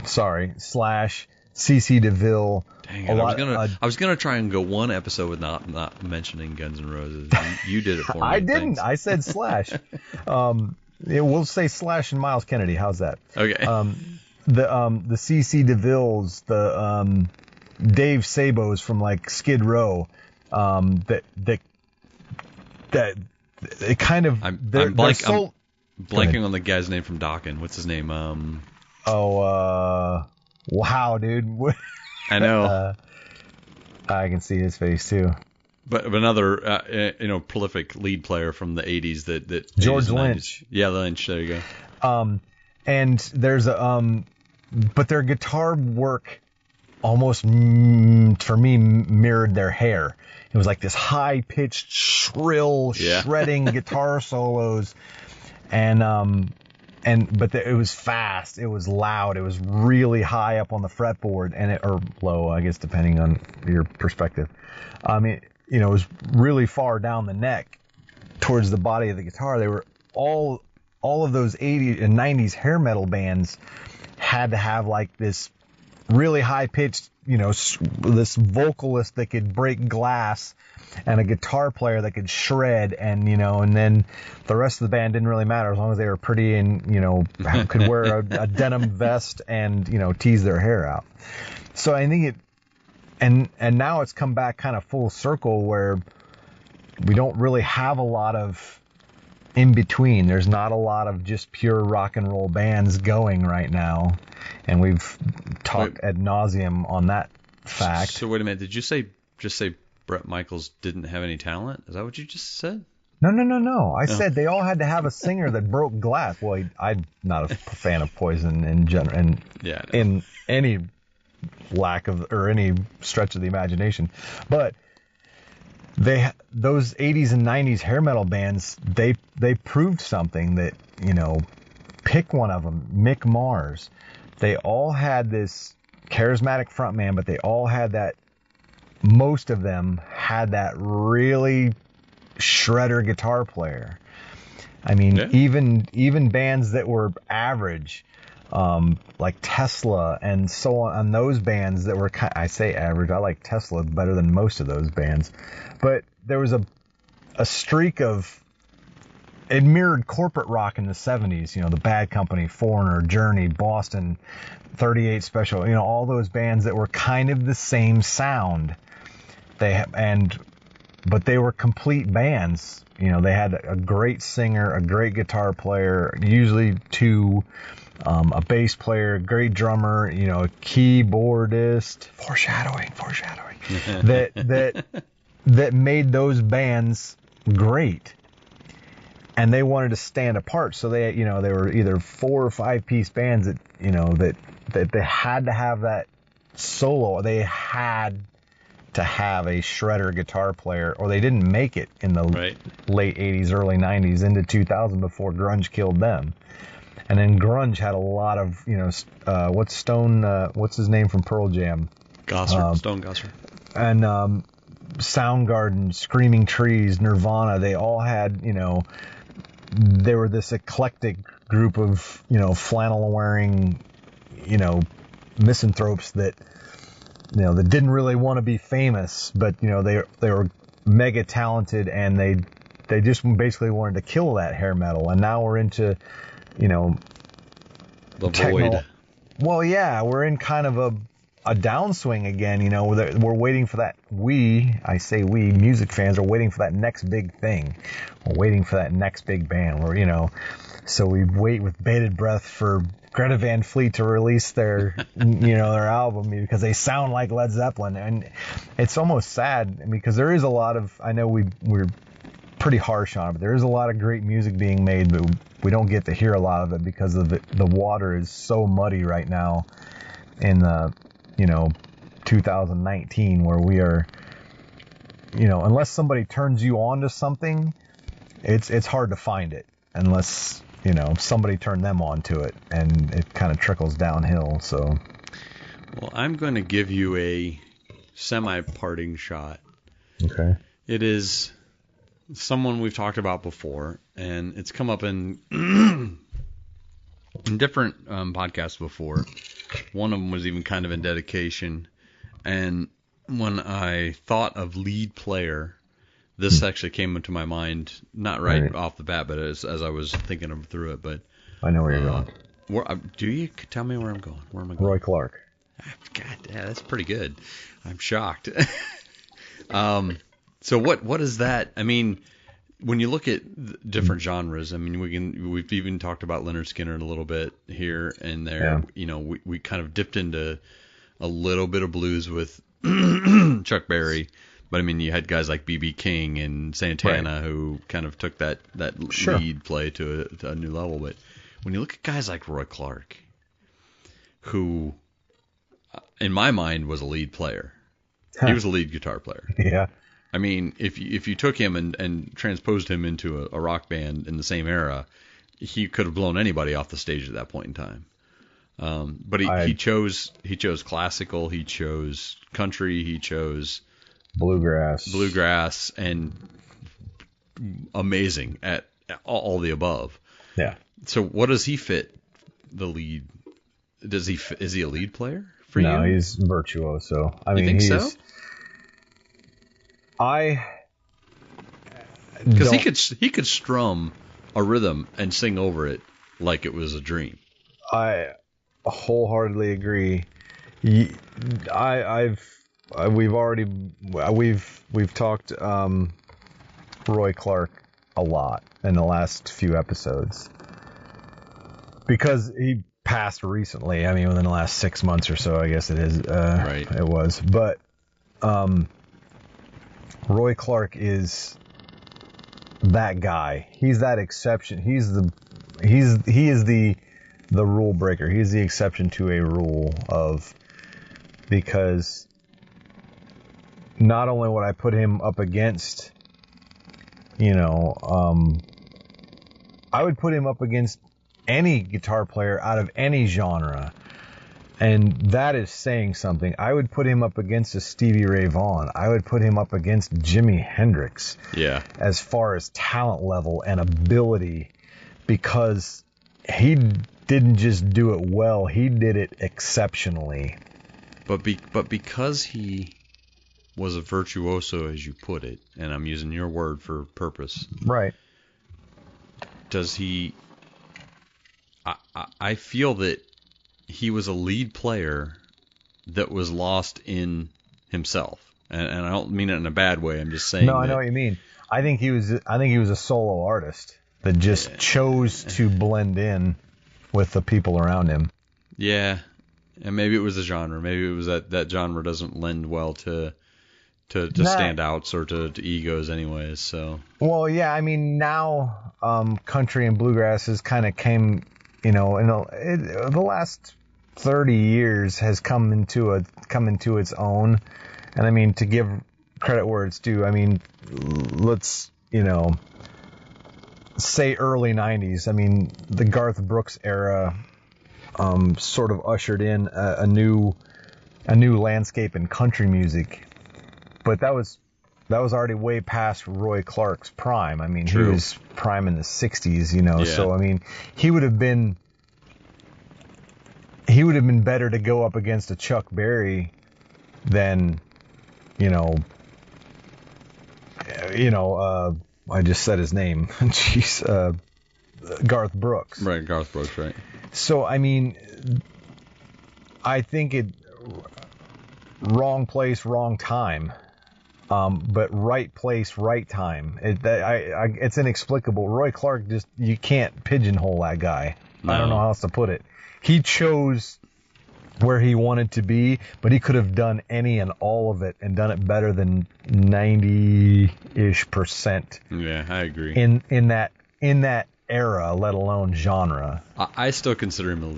Slash, CC DeVille. Dang it, I was gonna try and go one episode with not mentioning Guns N' Roses. You did it for me. I didn't. I said Slash. We'll say Slash and Miles Kennedy. How's that? Okay. The CC DeVilles, the Dave Sabos from like Skid Row, that it kind of I'm blanking on the guy's name from Dawkins. What's his name? Wow, dude. I know. I can see his face too. But another prolific lead player from the 80s that George Lynch. Yeah, Lynch. There you go. And there's but their guitar work almost for me mirrored their hair. It was like this high pitched, shrill, shredding guitar solos, but it was fast, it was loud, it was really high up on the fretboard, or low, I guess, depending on your perspective. It was really far down the neck towards the body of the guitar. They were all of those 80s and 90s hair metal bands had to have like this really high pitched, this vocalist that could break glass and a guitar player that could shred, and then the rest of the band didn't really matter as long as they were pretty and could wear a denim vest and tease their hair out. So I think and now it's come back kind of full circle where we don't really have a lot of in between. There's not a lot of just pure rock and roll bands going right now, and we've talked ad nauseum on that fact. So wait a minute, did you just say Bret Michaels didn't have any talent? Is that what you just said? No. I said they all had to have a singer that broke glass. Well, I'm not a fan of Poison in general, and in any lack of or any stretch of the imagination, but those 80s and 90s hair metal bands, they proved something that, pick one of them, Mick Mars. They all had this charismatic frontman, but they all had that, most of them had that really shredder guitar player. Even bands that were average, like Tesla and so on those bands that were, I say average, I like Tesla better than most of those bands, but there was a streak of, it mirrored corporate rock in the 70s, the Bad Company, Foreigner, Journey, Boston, 38 Special, all those bands that were kind of the same sound. But they were complete bands. They had a great singer, a great guitar player, usually two, a bass player, a great drummer, a keyboardist, foreshadowing, that made those bands great. And they wanted to stand apart. So they were either 4 or 5 piece bands that, that they had to have that solo. They had to have a shredder guitar player, or they didn't make it in the late 80s, early 90s into 2000 before grunge killed them. And then grunge had a lot of, what's his name from Pearl Jam? Stone Gossard. And Soundgarden, Screaming Trees, Nirvana, they all had, they were this eclectic group of, flannel wearing, misanthropes that, that didn't really want to be famous, but, they were mega talented, and they just basically wanted to kill that hair metal. And now we're into, the void. Well, yeah, we're in kind of a downswing again. We're waiting for that. Music fans are waiting for that next big thing. We're waiting for that next big band. So we wait with bated breath for Greta Van Fleet to release their, their album, because they sound like Led Zeppelin, and it's almost sad because there is a lot of. I know we're pretty harsh on it, but there is a lot of great music being made, but we don't get to hear a lot of it because of the water is so muddy right now in the 2019, where we are, unless somebody turns you on to something, it's hard to find it unless somebody turned them on to it, and it kind of trickles downhill. So, well, I'm going to give you a semi-parting shot. Okay. It is someone we've talked about before, and it's come up in different podcasts before. One of them was even kind of in dedication. And when I thought of lead player, this actually came into my mind, not right off the bat, but as I was thinking through it. But I know where you're going. Do you tell me where I'm going? Where am I going? Roy Clark. God, yeah, that's pretty good. I'm shocked. So what is that? I mean, when you look at different genres, I mean, we've even talked about Leonard Skinner a little bit here and there. Yeah. You know, we kind of dipped into a little bit of blues with Chuck Berry, but I mean, you had guys like B.B. King and Santana who kind of took that lead play to a new level. But when you look at guys like Roy Clark, who in my mind was a lead player, he was a lead guitar player. Yeah. I mean, if you took him and transposed him into a rock band in the same era, he could have blown anybody off the stage at that point in time. But he chose classical, he chose country, he chose bluegrass, and amazing at all the above. Yeah. So what does he fit the lead? Is he a lead player for you? No, he's virtuoso. I mean, think so? Because he could strum a rhythm and sing over it like it was a dream. I wholeheartedly agree. We've talked Roy Clark a lot in the last few episodes because he passed recently. I mean, within the last 6 months or so, I guess it is. Right. It was, but Roy Clark is that guy. He's that exception. He is the rule breaker. He's the exception to a rule because not only would I put him up against, I would put him up against any guitar player out of any genre. And that is saying something. I would put him up against a Stevie Ray Vaughan. I would put him up against Jimi Hendrix. Yeah. As far as talent level and ability, because he didn't just do it well, he did it exceptionally. But because he was a virtuoso, as you put it, and I'm using your word for purpose. Right. Does he... I feel that he was a lead player that was lost in himself, and I don't mean it in a bad way. I'm just saying. No, I know what you mean. I think he was a solo artist that just chose to blend in with the people around him. Yeah, and maybe it was a genre. Maybe it was that genre doesn't lend well to standouts or to egos, anyways. So. Well, yeah. I mean, now country and bluegrass has kind of came. In the last 30 years has come into its own. And I mean, to give credit where it's due, I mean, let's, say early 90s. I mean, the Garth Brooks era sort of ushered in a new landscape in country music. But that was already way past Roy Clark's prime. I mean, True. He was prime in the 60s, Yeah. So I mean, he would have been better to go up against a Chuck Berry than, I just said his name. Jeez, Garth Brooks. Right, Garth Brooks, right. So I mean, I think wrong place, wrong time. But right place, right time. It's inexplicable. Roy Clark, you can't pigeonhole that guy. No. I don't know how else to put it. He chose where he wanted to be, but he could have done any and all of it and done it better than 90-ish%. Yeah, I agree. In that era, let alone genre. I still consider him a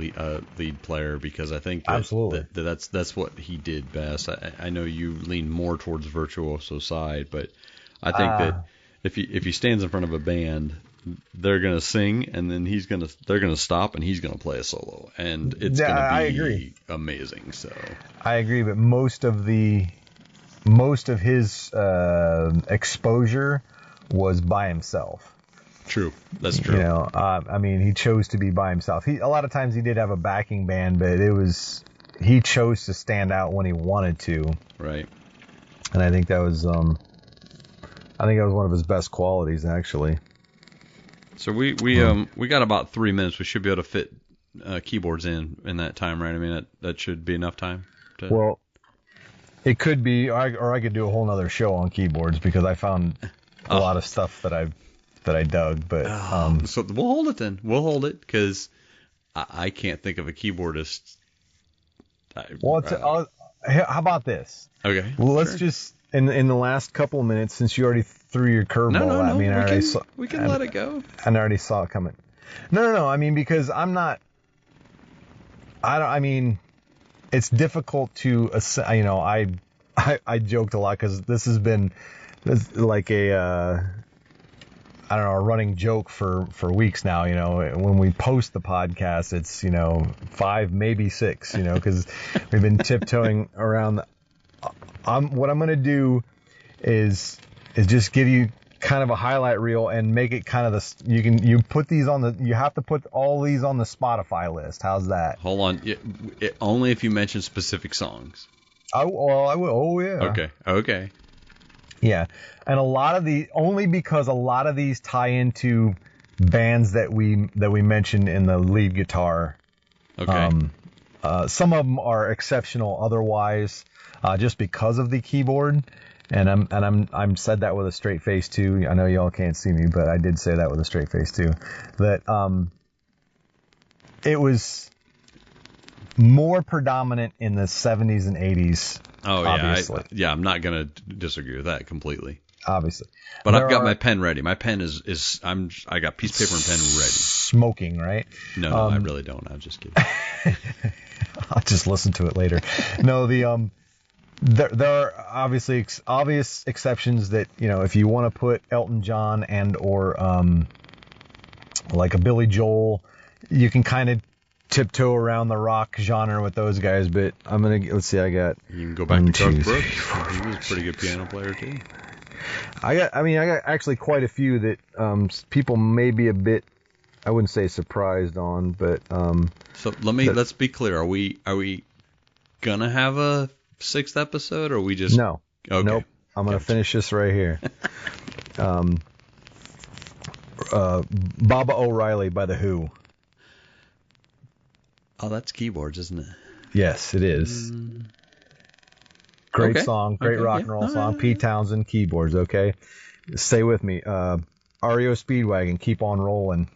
lead player because I think Absolutely. that's what he did best. I know you lean more towards virtuoso side, but I think that if he stands in front of a band, they're gonna sing and then they're gonna stop and he's gonna play a solo and it's gonna be amazing. So I agree, but most of his exposure was by himself. True. That's true. I mean, he chose to be by himself. A lot of times he did have a backing band, but he chose to stand out when he wanted to. Right. And I think that was one of his best qualities, actually. So we got about 3 minutes. We should be able to fit keyboards in that time, right? I mean, that should be enough time. Well, it could be, or I could do a whole nother show on keyboards because I found a lot of stuff that that I dug, but so we'll hold it then. We'll hold it because I can't think of a keyboardist. How about this? Okay. Well, let's sure. just in the last couple of minutes, since you already threw your curveball at me, and we can let it go. And I already saw it coming. No. I mean, because it's difficult to, I joked a lot because this has been like a running joke for weeks now. When we post the podcast, it's 5, maybe 6. Because we've been tiptoeing around. What I'm gonna do is just give you kind of a highlight reel and make it kind of you put these you have to put all these on the Spotify list. How's that? Hold on. Only if you mention specific songs. I will. Oh yeah. Okay. Yeah, and only because a lot of these tie into bands that we mentioned in the lead guitar. Okay. Some of them are exceptional otherwise, just because of the keyboard. And I'm said that with a straight face too. I know y'all can't see me, but I did say that with a straight face too. That it was more predominant in the 70s and 80s. Oh obviously. Yeah. I'm not gonna disagree with that completely. Obviously. But I've got my pen ready. My pen I got piece of paper and pen ready. Smoking, right? No, I really don't. I'm just kidding. I'll just listen to it later. No, there are obviously obvious exceptions that, if you want to put Elton John and or like a Billy Joel, you can kind of tiptoe around the rock genre with those guys. But let's see, I got. You can go back to Garth Brooks. He was a pretty good piano player too. I got actually quite a few that people may be a bit, I wouldn't say surprised on, but so let's be clear. Are we gonna have a 6th episode, or are we just no? Okay. Nope. I'm gonna finish this right here. Baba O'Reilly by The Who. Oh, that's keyboards, isn't it? Yes, it is. Great song, great rock and roll song. Pete Townsend, keyboards. Okay, stay with me. REO Speedwagon, Keep on Rolling.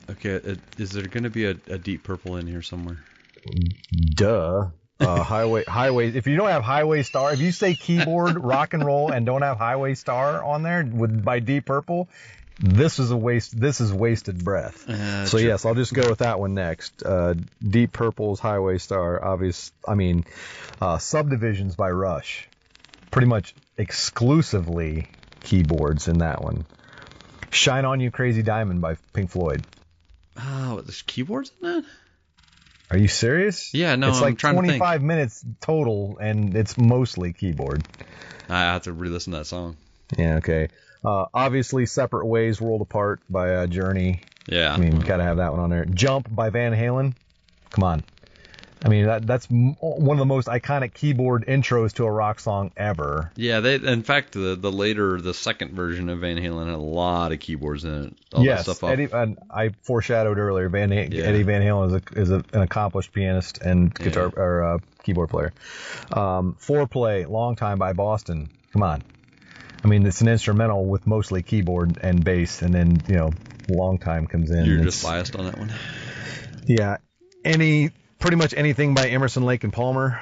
Okay, is there going to be a Deep Purple in here somewhere? Duh. Highway. If you don't have Highway Star, if you say keyboard rock and roll and don't have Highway Star on there by Deep Purple, this is a waste. This is wasted breath. So true. Yes, I'll just go with that one next. Deep Purple's Highway Star. Subdivisions by Rush. Pretty much exclusively keyboards in that one. Shine On You Crazy Diamond by Pink Floyd. Oh, there's keyboards in that? Are you serious? Yeah, no, it's I'm like trying 25 minutes total, and it's mostly keyboard. I have to re-listen to that song. Yeah, okay. Obviously, Separate Ways, World Apart by Journey. Yeah. I mean, gotta have that one on there. Jump by Van Halen. Come on. I mean, that's one of the most iconic keyboard intros to a rock song ever. Yeah, in fact, the second version of Van Halen had a lot of keyboards in it. Yes, that stuff and I foreshadowed earlier. Eddie Van Halen is an accomplished pianist and guitar or keyboard player. Foreplay, Long Time by Boston. Come on. I mean, it's an instrumental with mostly keyboard and bass, and then Long Time comes in. You're just biased on that one. Yeah, pretty much anything by Emerson, Lake and Palmer.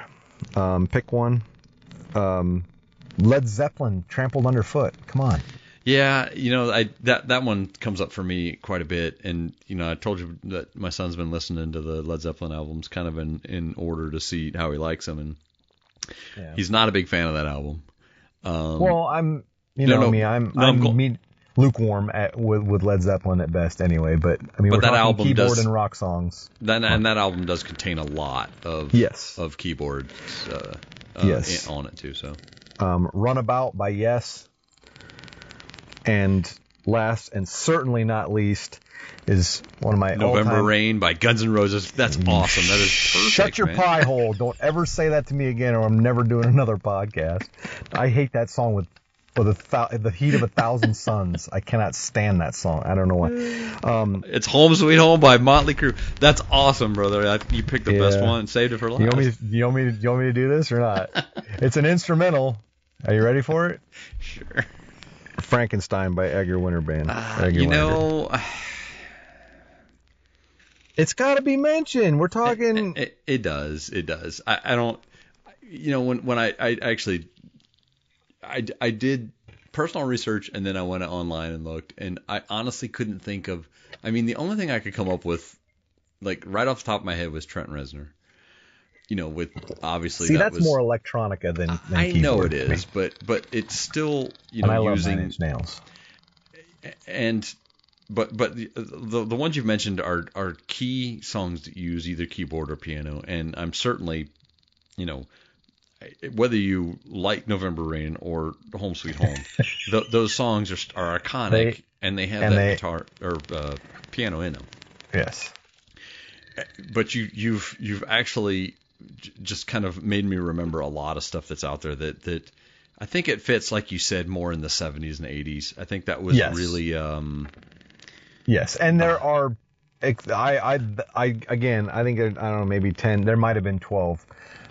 Pick one. Led Zeppelin, Trampled Underfoot. Come on. Yeah, that one comes up for me quite a bit, and I told you that my son's been listening to the Led Zeppelin albums kind of in order to see how he likes them, and he's not a big fan of that album. Well, I'm lukewarm with Led Zeppelin at best anyway, but I mean, we're talking album keyboard and rock songs. That album does contain a lot of keyboards on it too. So Runabout by Yes, and last and certainly not least is one of my November Rain by Guns N' Roses. That's awesome. That is perfect. Shut your pie hole. Don't ever say that to me again, or I'm never doing another podcast. I hate that song with the heat of 1,000 suns. I cannot stand that song. I don't know why. It's Home Sweet Home by Motley Crue. That's awesome, brother. You picked the best one and saved it for last. You want me to do this or not? It's an instrumental. Are you ready for it? Sure. Frankenstein by Edgar Winterman. It's got to be mentioned. We're talking. It does. I don't. When I actually I did personal research and then I went online and looked, and I honestly couldn't think of. I mean, the only thing I could come up with, like right off the top of my head, was Trent Reznor. With obviously that's more electronica than I know it is, but it's still and I love Nine Inch Nails. But the ones you've mentioned are key songs that use either keyboard or piano, and I'm certainly, whether you like November Rain or Home Sweet Home, those songs are iconic, and they have guitar or piano in them. Yes. But you've actually just kind of made me remember a lot of stuff that's out there that I think it fits, like you said, more in the 70s and 80s. I think that was really. Yes, and there are, I again, I think, I don't know, maybe 10, there might have been 12.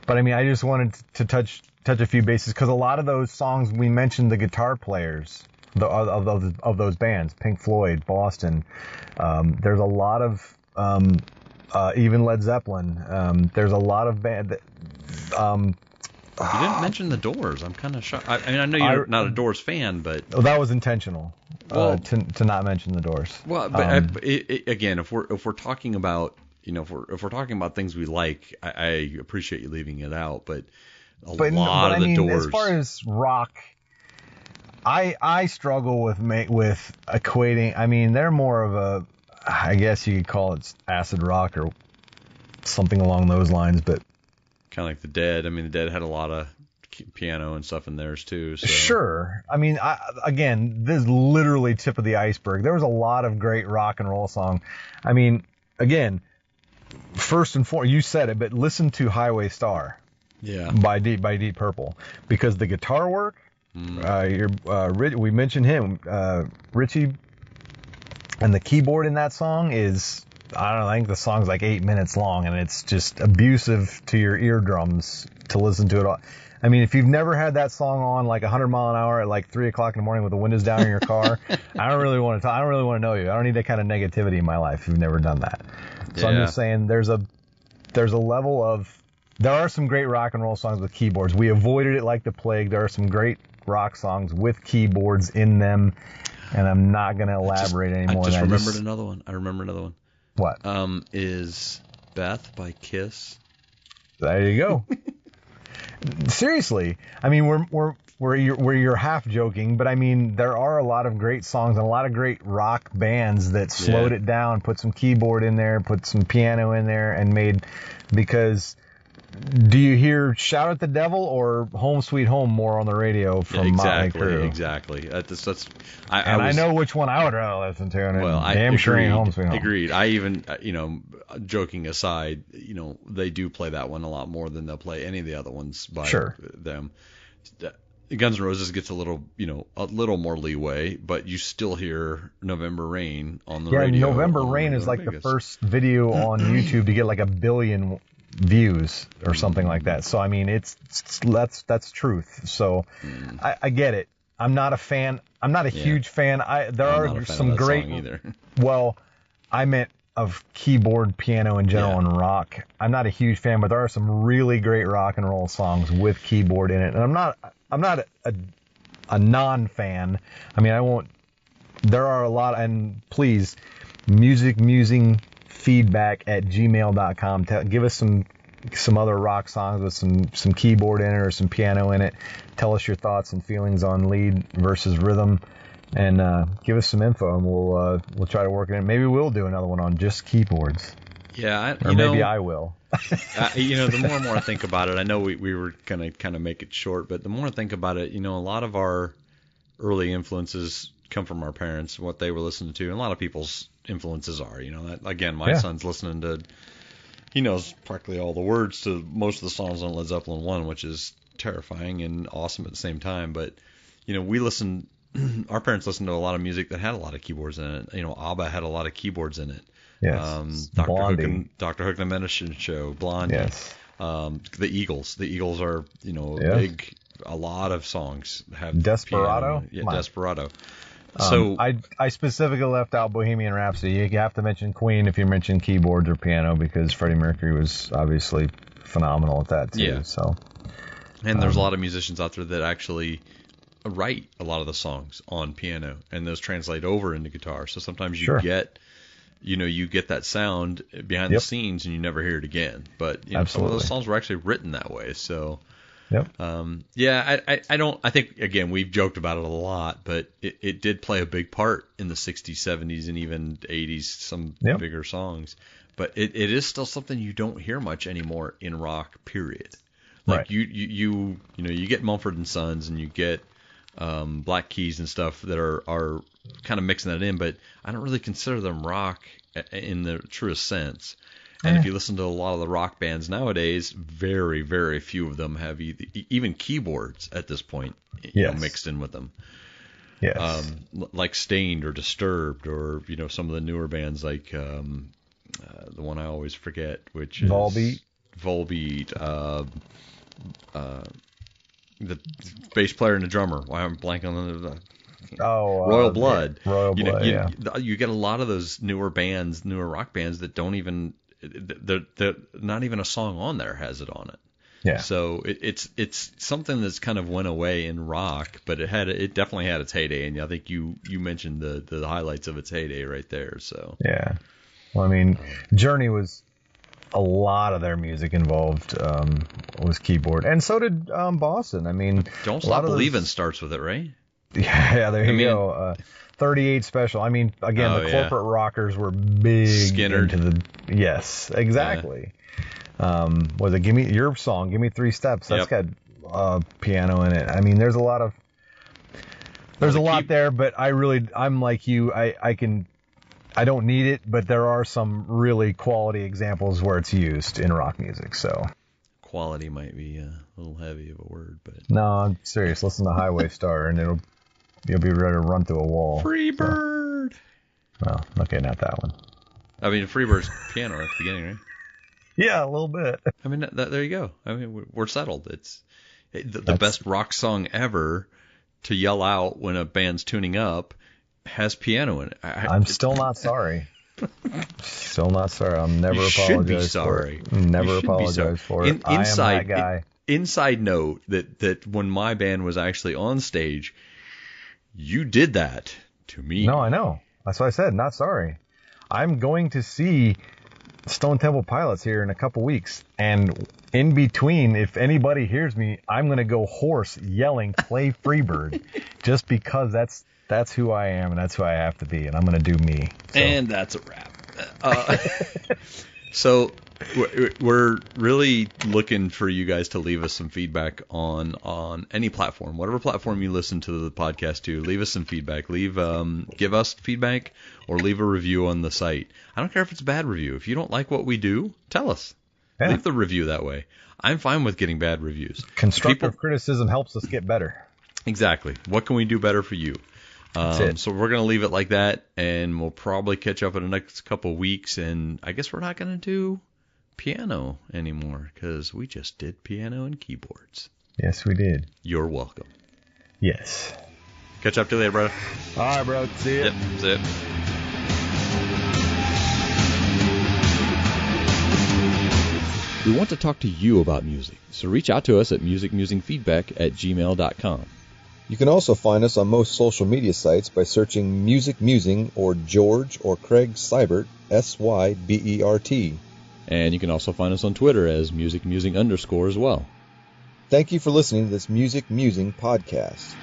But I mean, I just wanted to touch a few bases, because a lot of those songs, we mentioned the guitar players of those bands, Pink Floyd, Boston. There's a lot of, even Led Zeppelin. There's a lot of band that, you didn't mention the Doors. I'm kind of shocked. I mean, I know you're not a Doors fan, but that was intentional. To not mention the Doors. Well, but again, if we're talking about, if we're talking about things we like, I appreciate you leaving it out. But a lot of the Doors. As far as rock, I struggle with equating. I mean, they're more of a, I guess you could call it acid rock or something along those lines, but. Kind of like the Dead. I mean, the Dead had a lot of piano and stuff in theirs too. So. Sure. I mean, again, this is literally tip of the iceberg. There was a lot of great rock and roll songs. I mean, again, first and foremost, you said it, but listen to Highway Star. Yeah. By Deep Purple, because the guitar work. We mentioned him, Richie, and the keyboard in that song is. I don't know, I think the song's like 8 minutes long, and it's just abusive to your eardrums to listen to it all. I mean, if you've never had that song on like 100 mile an hour at like 3 o'clock in the morning with the windows down in your car, I don't really want to know you. I don't need that kind of negativity in my life if you've never done that. So I'm just saying there's a level of, there are some great rock and roll songs with keyboards. We avoided it like the plague. There are some great rock songs with keyboards in them, and I'm not going to elaborate anymore. I remembered another one. What? Is Beth by Kiss. There you go. Seriously. I mean, you're half joking, but I mean, there are a lot of great songs and a lot of great rock bands that slowed it down, put some keyboard in there, put some piano in there, and made, because do you hear Shout at the Devil or Home Sweet Home more on the radio from Motley Crue? Exactly. I know which one I would rather listen to, and sure ain't Home Sweet Home. Agreed. I even, joking aside, they do play that one a lot more than they'll play any of the other ones by them. Guns N' Roses gets a little more leeway, but you still hear November Rain on the radio. Yeah, November Rain is like the first video on YouTube to get like 1 billion views or something like that. So I mean, that's truth. So I get it. I'm not a fan. I'm not a huge fan. There are some great. Either. Well, I meant of keyboard, piano in general, and rock. I'm not a huge fan, but there are some really great rock and roll songs with keyboard in it. And I'm not a non-fan. I mean, I won't. There are a lot, and please, musing feedback@gmail.com. Give us some other rock songs with some keyboard in it or some piano in it. Tell us your thoughts and feelings on lead versus rhythm, and give us some info, and we'll try to work it in. Maybe we'll do another one on just keyboards. Yeah, maybe I will. The more and more I think about it, I know we were gonna kind of make it short, but the more I think about it, a lot of our early influences come from our parents, what they were listening to, and a lot of people's influences are, again, my son's listening to, he knows practically all the words to most of the songs on Led Zeppelin 1, which is terrifying and awesome at the same time. But, our parents listened to a lot of music that had a lot of keyboards in it. ABBA had a lot of keyboards in it. Yes. Dr. Hook and the Medicine Show, Blondie. Yes. The Eagles. The Eagles are, a big a lot of songs have Desperado? piano. Yeah, Desperado. I specifically left out Bohemian Rhapsody. You have to mention Queen if you mention keyboards or piano, because Freddie Mercury was obviously phenomenal at that too. Yeah. So, and there's a lot of musicians out there that actually write a lot of the songs on piano, and those translate over into guitar. So sometimes you get, you get that sound behind the scenes, and you never hear it again. But some of those songs were actually written that way. So. Yep. I think, again, we've joked about it a lot, but it did play a big part in the 60s, 70s, and even 80s, some bigger songs. But it is still something you don't hear much anymore in rock, period. Like you get Mumford & Sons and you get Black Keys and stuff that are kind of mixing that in, but I don't really consider them rock in the truest sense. And if you listen to a lot of the rock bands nowadays, very, very few of them have even keyboards at this point mixed in with them. Yes. Like Stained or Disturbed, or some of the newer bands like the one I always forget, which is Volbeat. The bass player and the drummer. Why I'm blanking on the Royal Blood. Royal Blood. You get a lot of those newer rock bands that don't even. They're not even a song on there has it on it. Yeah. So it's something that's kind of went away in rock, but it definitely had its heyday, and I think you mentioned the highlights of its heyday right there. So yeah. Well, I mean, Journey was a lot of their music involved was keyboard, and so did Boston. I mean, Don't Stop Believin' starts with it, right? Yeah, there you go. 38 Special. I mean, again, the corporate rockers were big Skinner. Yes, exactly. Was it your song, Give Me 3 Steps? That's got piano in it. I mean, there's a lot there, but I'm like you. I don't need it, but there are some really quality examples where it's used in rock music. So quality might be a little heavy of a word, but no, I'm serious. Listen to Highway Star, and you'll be ready to run through a wall. Freebird. Well, okay, not that one. I mean, Freebird's piano at the beginning, right? Yeah, a little bit. I mean, there you go. I mean, we're settled. It's the best rock song ever to yell out when a band's tuning up has piano in it. I'm still not sorry. Still not sorry. I'll never you apologize should be sorry. for it. Never apologize for it. I am that guy. Inside note that when my band was actually on stage, you did that to me. No, I know. That's what I said. Not sorry. I'm going to see Stone Temple Pilots here in a couple weeks, and in between, if anybody hears me, I'm going to go hoarse yelling, "Play Freebird," just because that's who I am and that's who I have to be, and I'm going to do me. So. And that's a wrap. So we're really looking for you guys to leave us some feedback on any platform, whatever platform you listen to the podcast to. Leave us some feedback. Give us feedback or leave a review on the site. I don't care if it's a bad review. If you don't like what we do, tell us. Yeah. Leave the review that way. I'm fine with getting bad reviews. Constructive criticism helps us get better. Exactly. What can we do better for you? So we're going to leave it like that, and we'll probably catch up in the next couple of weeks. And I guess we're not going to do piano anymore because we just did piano and keyboards. Yes, we did. You're welcome. Yes. Catch up to you later, brother. All right, bro. See ya. Yep, see ya. We want to talk to you about music, so reach out to us at musicmusingfeedback@gmail.com. You can also find us on most social media sites by searching Music Musing or George or Craig Seibert, Sybert. And you can also find us on Twitter as musicmusing_ as well. Thank you for listening to this Music Musing podcast.